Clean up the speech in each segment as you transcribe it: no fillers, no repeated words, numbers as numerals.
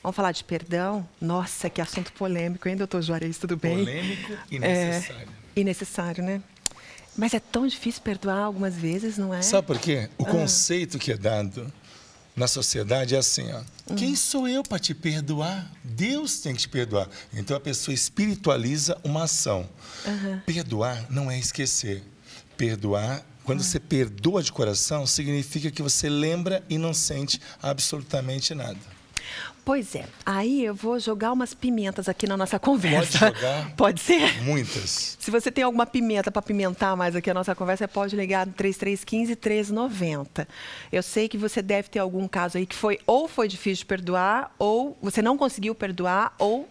Vamos falar de perdão? Nossa, que assunto polêmico, hein, doutor Juarez? Tudo bem? Polêmico e necessário. E necessário, né? Mas é tão difícil perdoar algumas vezes, não é? Sabe por quê? O conceito que é dado na sociedade é assim, ó. Quem sou eu para te perdoar? Deus tem que te perdoar. Então a pessoa espiritualiza uma ação. Perdoar não é esquecer. Perdoar, quando você perdoa de coração, significa que você lembra e não sente absolutamente nada. Pois é. Aí eu vou jogar umas pimentas aqui na nossa conversa. Pode jogar? Pode ser? Muitas. Se você tem alguma pimenta para pimentar mais aqui a nossa conversa, você pode ligar no 3315-1390. Eu sei que você deve ter algum caso aí que foi difícil de perdoar, ou você não conseguiu perdoar, ou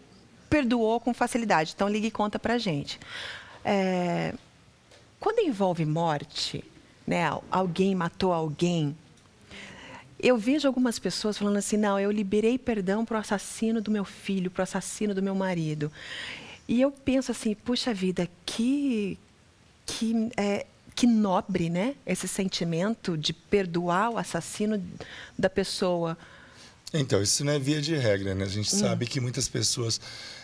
perdoou com facilidade. Então, ligue e conta pra gente. Quando envolve morte, né, alguém matou alguém, eu vejo algumas pessoas falando assim, não, eu liberei perdão para o assassino do meu filho, para o assassino do meu marido. E eu penso assim, puxa vida, que nobre, né? Esse sentimento de perdoar o assassino da pessoa. Então, isso não é via de regra, né? A gente sabe que muitas pessoas,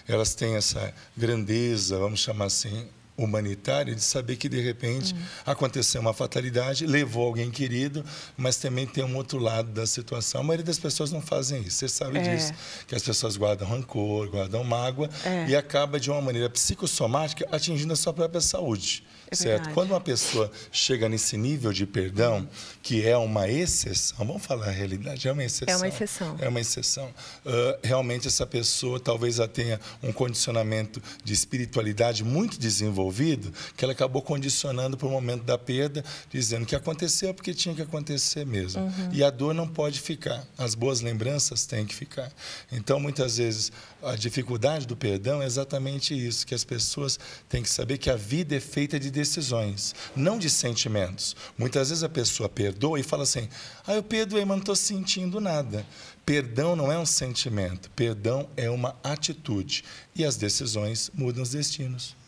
elas têm essa grandeza, vamos chamar assim, humanitária, de saber que, de repente, aconteceu uma fatalidade, levou alguém querido, mas também tem um outro lado da situação. A maioria das pessoas não fazem isso. Você sabe disso, que as pessoas guardam rancor, guardam mágoa e acaba, de uma maneira psicossomática, atingindo a sua própria saúde. Certo? Quando uma pessoa chega nesse nível de perdão, que é uma exceção, vamos falar a realidade, é uma exceção. É uma exceção. É uma exceção. Realmente essa pessoa talvez ela tenha um condicionamento de espiritualidade muito desenvolvido, que ela acabou condicionando para o momento da perda, dizendo que aconteceu porque tinha que acontecer mesmo. E a dor não pode ficar, as boas lembranças têm que ficar. Então, muitas vezes, a dificuldade do perdão é exatamente isso, que as pessoas têm que saber que a vida é feita de decisões, não de sentimentos. Muitas vezes a pessoa perdoa e fala assim, eu perdoei, mas não estou sentindo nada. Perdão não é um sentimento, perdão é uma atitude. E as decisões mudam os destinos.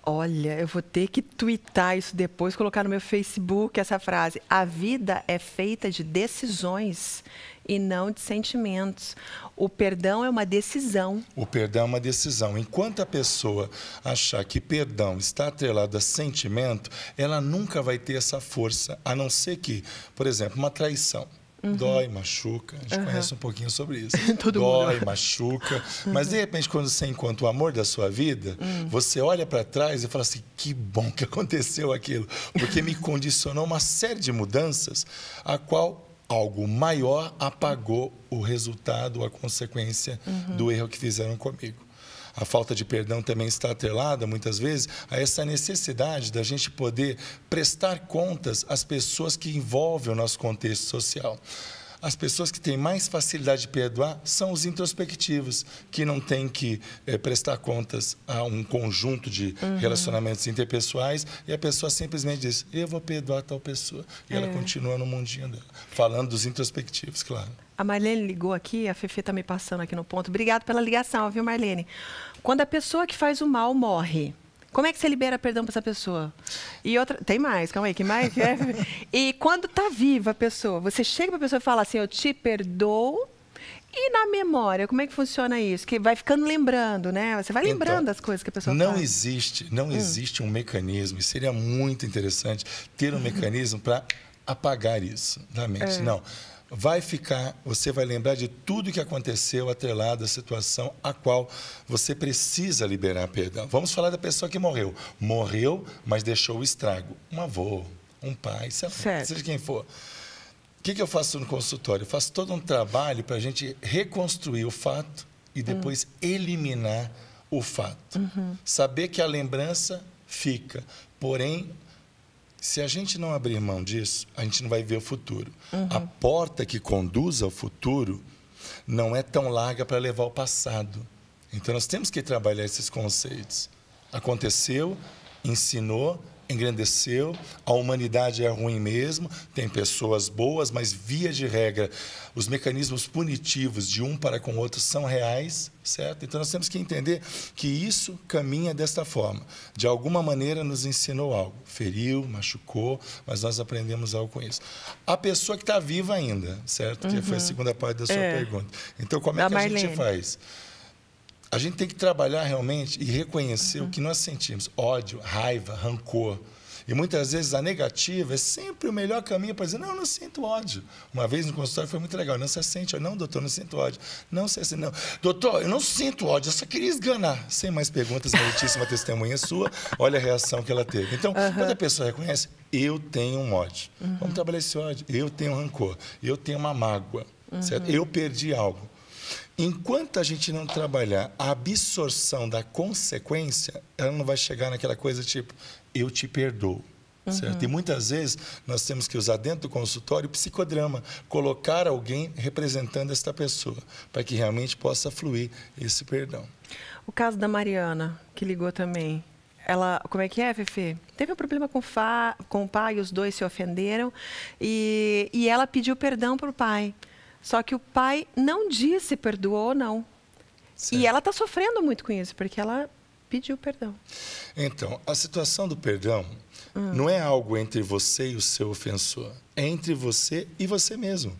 Olha, eu vou ter que twittar isso depois, colocar no meu Facebook essa frase. A vida é feita de decisões e não de sentimentos. O perdão é uma decisão. O perdão é uma decisão. Enquanto a pessoa achar que perdão está atrelado a sentimento, ela nunca vai ter essa força, a não ser que, por exemplo, uma traição. Dói, machuca. A gente conhece um pouquinho sobre isso. Dói, machuca. Mas, de repente, quando você encontra o amor da sua vida, você olha para trás e fala assim, que bom que aconteceu aquilo. Porque me condicionou uma série de mudanças, a qual algo maior apagou o resultado, a consequência do erro que fizeram comigo. A falta de perdão também está atrelada, muitas vezes, a essa necessidade da gente poder prestar contas às pessoas que envolvem o nosso contexto social. As pessoas que têm mais facilidade de perdoar são os introspectivos, que não têm que prestar contas a um conjunto de relacionamentos interpessoais, e a pessoa simplesmente diz, eu vou perdoar tal pessoa. E ela continua no mundinho dela, falando dos introspectivos, claro. A Marlene ligou aqui, a Fefe está me passando aqui no ponto. Obrigada pela ligação, viu, Marlene? Quando a pessoa que faz o mal morre, como é que você libera perdão para essa pessoa? E outra, tem mais, calma aí, que mais? E quando está viva a pessoa, você chega para a pessoa e fala assim, eu te perdoo. E na memória, como é que funciona isso? Que vai ficando lembrando, né? Você vai lembrando das coisas que a pessoa não faz. Não existe um mecanismo, e seria muito interessante ter um mecanismo para apagar isso da mente. Não. Vai ficar, você vai lembrar de tudo que aconteceu atrelado à situação a qual você precisa liberar perdão. Vamos falar da pessoa que morreu. Morreu, mas deixou o estrago. Um avô, um pai, seja quem for. O que eu faço no consultório? Eu faço todo um trabalho para a gente reconstruir o fato e depois eliminar o fato. Saber que a lembrança fica, porém, se a gente não abrir mão disso, a gente não vai ver o futuro. A porta que conduz ao futuro não é tão larga para levar ao passado. Então, nós temos que trabalhar esses conceitos. Aconteceu, ensinou, engrandeceu, a humanidade é ruim mesmo, tem pessoas boas, mas via de regra, os mecanismos punitivos de um para com o outro são reais, certo? Então nós temos que entender que isso caminha desta forma. De alguma maneira nos ensinou algo, feriu, machucou, mas nós aprendemos algo com isso. A pessoa que está viva ainda, certo? Que foi a segunda parte da sua pergunta. Então como é que a gente faz? A gente tem que trabalhar realmente e reconhecer o que nós sentimos. Ódio, raiva, rancor. E muitas vezes a negativa é sempre o melhor caminho para dizer, não, eu não sinto ódio. Uma vez no consultório foi muito legal. Não, você sente ódio. Não, doutor, não sinto ódio. Não, você sente, não. Doutor, eu não sinto ódio, eu só queria esganar. Sem mais perguntas, meritíssima testemunha sua. Olha a reação que ela teve. Então, quando a pessoa reconhece, eu tenho um ódio. Vamos trabalhar esse ódio. Eu tenho rancor. Eu tenho uma mágoa. Certo? Eu perdi algo. Enquanto a gente não trabalhar a absorção da consequência, ela não vai chegar naquela coisa tipo, eu te perdoo. Certo? E muitas vezes nós temos que usar dentro do consultório o psicodrama, colocar alguém representando esta pessoa, para que realmente possa fluir esse perdão. O caso da Mariana, que ligou também. Ela, como é que é, Fefe? Teve um problema com o pai, os dois se ofenderam, e ela pediu perdão para o pai. Só que o pai não disse se perdoou ou não. Certo. E ela está sofrendo muito com isso, porque ela pediu perdão. Então, a situação do perdão não é algo entre você e o seu ofensor. É entre você e você mesmo.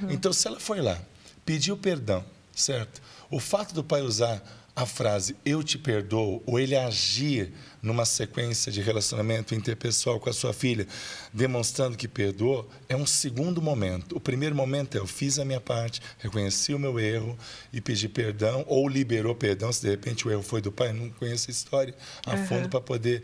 Então, se ela foi lá, pediu perdão, certo? O fato do pai usar a frase eu te perdoo, ou ele agir numa sequência de relacionamento interpessoal com a sua filha, demonstrando que perdoou, é um segundo momento. O primeiro momento é eu fiz a minha parte, reconheci o meu erro e pedi perdão, ou liberou perdão, se de repente o erro foi do pai, não conheço a história a fundo para poder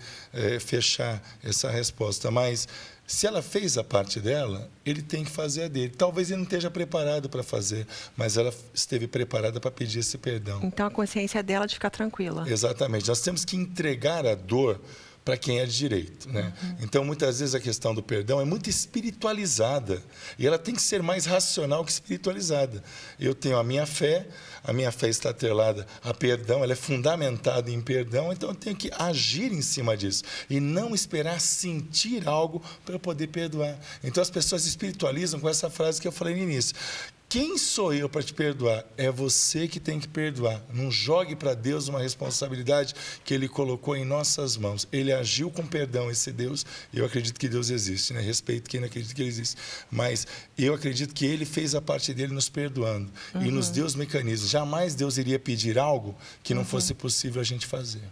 fechar essa resposta. Mas se ela fez a parte dela, ele tem que fazer a dele. Talvez ele não esteja preparado para fazer, mas ela esteve preparada para pedir esse perdão. Então, a consciência dela de ficar tranquila. Exatamente. Nós temos que entregar a dor para quem é de direito, né? Então, muitas vezes a questão do perdão é muito espiritualizada e ela tem que ser mais racional que espiritualizada. Eu tenho a minha fé está atrelada a perdão, ela é fundamentada em perdão, então eu tenho que agir em cima disso e não esperar sentir algo para poder perdoar. Então, as pessoas espiritualizam com essa frase que eu falei no início. Quem sou eu para te perdoar? É você que tem que perdoar. Não jogue para Deus uma responsabilidade que Ele colocou em nossas mãos. Ele agiu com perdão, esse Deus. Eu acredito que Deus existe, né? Respeito quem não acredita que Ele existe. Mas eu acredito que Ele fez a parte dele nos perdoando e nos deu os mecanismos. Jamais Deus iria pedir algo que não fosse possível a gente fazer.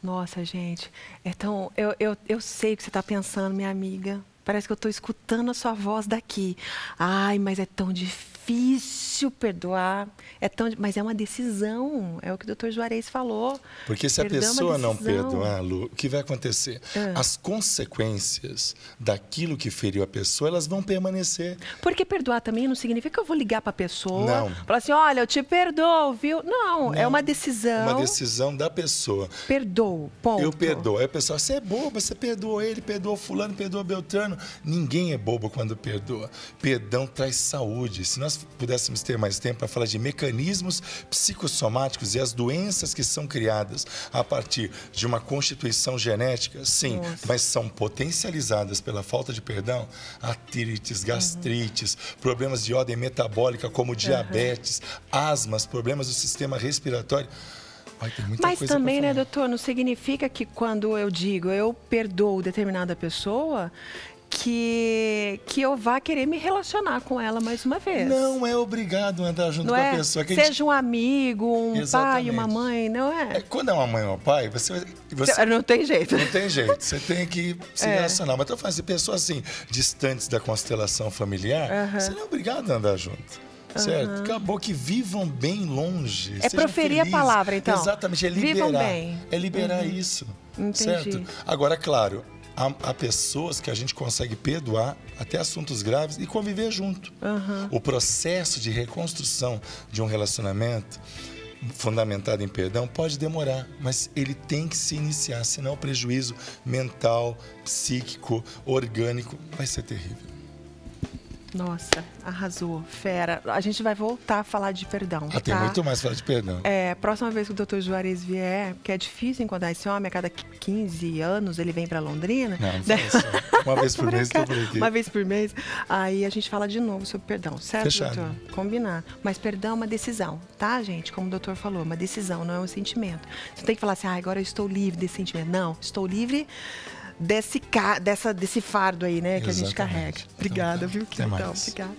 Nossa, gente. Então, eu sei o que você está pensando, minha amiga. Parece que eu estou escutando a sua voz daqui. Ai, mas é tão difícil perdoar. Mas é uma decisão. É o que o doutor Juarez falou. Porque se a pessoa não perdoar, Lu, o que vai acontecer? As consequências daquilo que feriu a pessoa, elas vão permanecer. Porque perdoar também não significa que eu vou ligar para a pessoa, falar assim, olha, eu te perdoo, viu? Não, é uma decisão. Uma decisão da pessoa. Perdoo, ponto. Eu perdoo. Aí a pessoa, você é boba, você perdoou ele, perdoou fulano, perdoou Beltrano. Ninguém é bobo quando perdoa. Perdão traz saúde. Se nós pudéssemos ter mais tempo para falar de mecanismos psicossomáticos e as doenças que são criadas a partir de uma constituição genética, sim, mas são potencializadas pela falta de perdão, artrites, gastrites, problemas de ordem metabólica como diabetes, asmas, problemas do sistema respiratório. Mas também, né, doutor, não significa que quando eu digo eu perdoo determinada pessoa, que eu vá querer me relacionar com ela mais uma vez. Não é obrigado a andar junto com a pessoa. Seja um amigo, um pai, uma mãe, não é? Quando é uma mãe ou um pai, você não tem jeito. Não tem jeito. Você tem que se relacionar. Mas estou falando de pessoas assim, distantes da constelação familiar, você não é obrigado a andar junto. Certo? Acabou que vivam bem longe. É proferir a palavra, então. Exatamente, é liberar. Vivam bem. É liberar isso. Entendi. Certo? Agora, claro, há pessoas que a gente consegue perdoar até assuntos graves e conviver junto. O processo de reconstrução de um relacionamento fundamentado em perdão pode demorar, mas ele tem que se iniciar, senão o prejuízo mental, psíquico, orgânico vai ser terrível. Nossa, arrasou, fera. A gente vai voltar a falar de perdão, Tem muito mais falar de perdão. Próxima vez que o Dr. Juarez vier, porque é difícil encontrar esse homem, a cada 15 anos ele vem para Londrina. Não, uma vez por mês estou por aqui. Uma vez por mês. Aí a gente fala de novo sobre perdão, certo, Fechado. doutor? Combinar. Mas perdão é uma decisão, tá, gente? Como o doutor falou, uma decisão, não é um sentimento. Você não tem que falar assim, agora eu estou livre desse sentimento. Não, estou livre desse fardo aí, né, que a gente carrega. Obrigada, Então, viu? até mais. Obrigada.